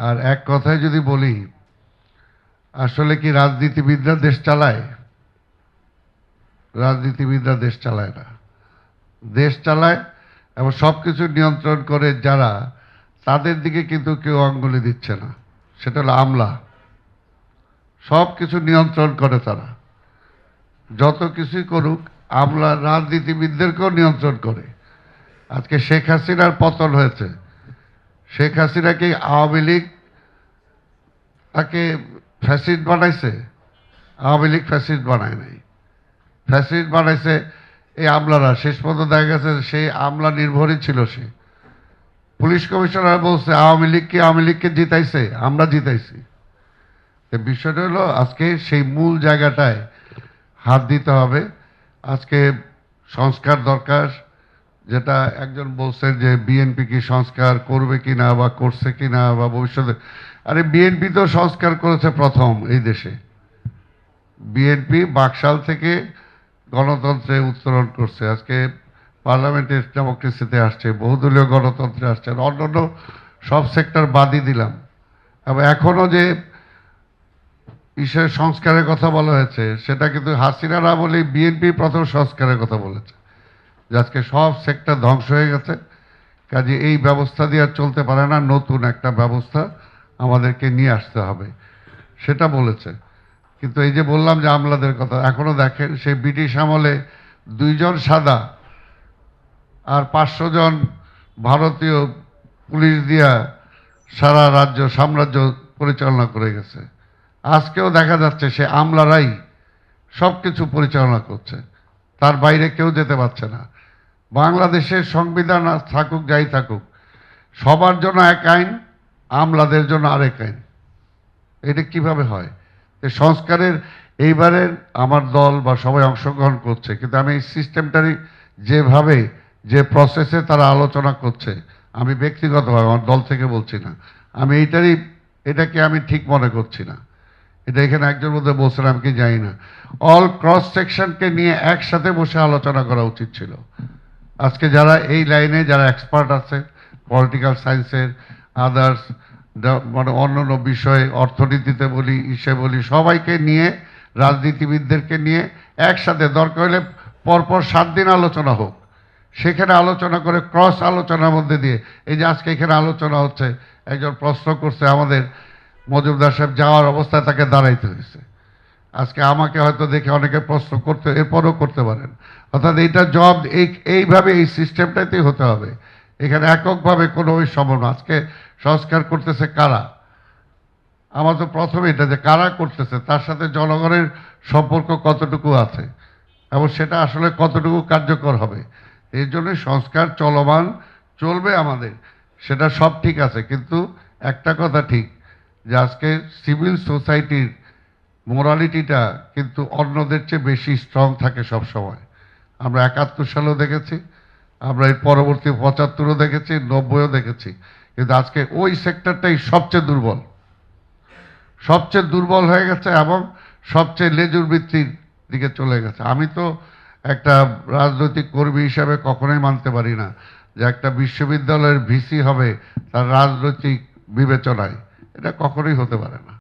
আর এক কথায় যদি বলি, আসলে কি রাজনীতিবিদরা দেশ চালায়? রাজনীতিবিদরা দেশ চালায় না। দেশ চালায় এবং সব কিছু নিয়ন্ত্রণ করে যারা, তাদের দিকে কিন্তু কেউ আঙ্গুলি দিচ্ছে না। সেটা হলো আমলা। সব কিছু নিয়ন্ত্রণ করে তারা। যত কিছুই করুক, আমলা রাজনীতিবিদদেরকেও নিয়ন্ত্রণ করে। আজকে শেখ হাসিনার পতন হয়েছে। শেখ হাসিনাকে আওয়ামী লীগ তাকে ফ্যাসিস্ট বানাইছে? আওয়ামী লীগ ফ্যাসিস্ট বানায় নাই। ফ্যাসিস্ট বানাইছে এই আমলারা। শেষ পর্যন্ত দেখা গেছে সেই আমলা নির্ভরই ছিল সে। পুলিশ কমিশনার বলছে আওয়ামী লীগকে জিতাইছে, আমরা জিতাইছি। বিষয়টা হলো আজকে সেই মূল জায়গাটায় হাত দিতে হবে। আজকে সংস্কার দরকার, যেটা একজন বলছেন যে বিএনপি কি সংস্কার করবে কিনা বা করছে কিনা বা ভবিষ্যতে। আরে বিএনপি তো সংস্কার করেছে প্রথম এই দেশে। বিএনপি বাকশাল থেকে গণতন্ত্রে উত্তরণ করছে, আজকে পার্লামেন্টের ডেমোক্রেসিতে আসছে, বহুদলীয় গণতন্ত্রে আসছে। অন্যান্য সব সেক্টর বাদই দিলাম। এবং এখনো যে সংস্কারের কথা বলা হয়েছে, সেটা কিন্তু হাসিনারা বলে বিএনপি প্রথম সংস্কারের কথা বলেছে। যে আজকে সব সেক্টর ধ্বংস হয়ে গেছে, কাজে এই ব্যবস্থা দিয়ে আর চলতে পারে না, নতুন একটা ব্যবস্থা আমাদেরকে নিয়ে আসতে হবে, সেটা বলেছে। কিন্তু এই যে বললাম যে আমলাদের কথা, এখনো দেখেন সেই ব্রিটিশ আমলে 2 জন সাদা আর 500 জন ভারতীয় পুলিশ দিয়া সারা রাজ্য সাম্রাজ্য পরিচালনা করে গেছে। আজকেও দেখা যাচ্ছে সে আমলারাই সব কিছু পরিচালনা করছে, তার বাইরে কেউ যেতে পারছে না। বাংলাদেশের সংবিধান থাকুক যাই থাকুক, সবার জন্য এক আইন, আমলাদের জন্য আরেক আইন। এটা কিভাবে হয়? সংস্কারের এইবারের আমার দল বা সবাই অংশগ্রহণ করছে, কিন্তু আমি এই সিস্টেমটারই যেভাবে যে প্রসেসে তারা আলোচনা করছে, আমি ব্যক্তিগতভাবে আমার দল থেকে বলছি না, আমি এটাকে আমি ঠিক মনে করছি না। এটা এখানে একজন মধ্যে বলছেন, আমি কি জানি না। অল ক্রস সেকশনকে নিয়ে একসাথে বসে আলোচনা করা উচিত ছিল। আজকে যারা এই লাইনে যারা এক্সপার্ট আছে, পলিটিক্যাল সায়েন্সের, আদার্স, মানে অন্যান্য বিষয়ে, অর্থনীতিতে বলি, বলি, সবাইকে নিয়ে, রাজনীতিবিদদেরকে নিয়ে একসাথে দরকার হলে পরপর 7 দিন আলোচনা হোক। সেখানে আলোচনা করে ক্রস আলোচনার মধ্যে দিয়ে, এই যে আজকে এখানে আলোচনা হচ্ছে, একজন প্রশ্ন করছে আমাদের মজুমদার সাহেব যাওয়ার অবস্থায় তাকে দাঁড়াইতে হয়েছে। আজকে আমাকে হয়তো দেখে অনেকে প্রশ্ন করতে, এরপরও করতে পারেন। অর্থাৎ এইটা জব এইভাবে এই সিস্টেমটাতেই হতে হবে। এখানে এককভাবে কোনো সম্ভব না। আজকে সংস্কার করতেছে কারা? আমার তো প্রথমে এটা যে কারা করতেছে, তার সাথে জনগণের সম্পর্ক কতটুকু আছে এবং সেটা আসলে কতটুকু কার্যকর হবে। এই জন্য সংস্কার চলমান, চলবে আমাদের, সেটা সব ঠিক আছে। কিন্তু একটা কথা ঠিক, যে আজকে সিভিল সোসাইটির মোরালিটিটা কিন্তু অন্যদের চেয়ে বেশি স্ট্রং থাকে সব সময়। আমরা 71 সালেও দেখেছি, আমরা এর পরবর্তী 75ও দেখেছি, 90ও দেখেছি। কিন্তু আজকে ওই সেক্টরটাই সবচেয়ে দুর্বল হয়ে গেছে এবং সবচেয়ে লেজুর বৃত্তির দিকে চলে গেছে। আমি তো একটা রাজনৈতিক কর্মী হিসাবে কখনোই মানতে পারি না যে একটা বিশ্ববিদ্যালয়ের ভিসি হবে তার রাজনৈতিক বিবেচনায়। এটা কখনোই হতে পারে না।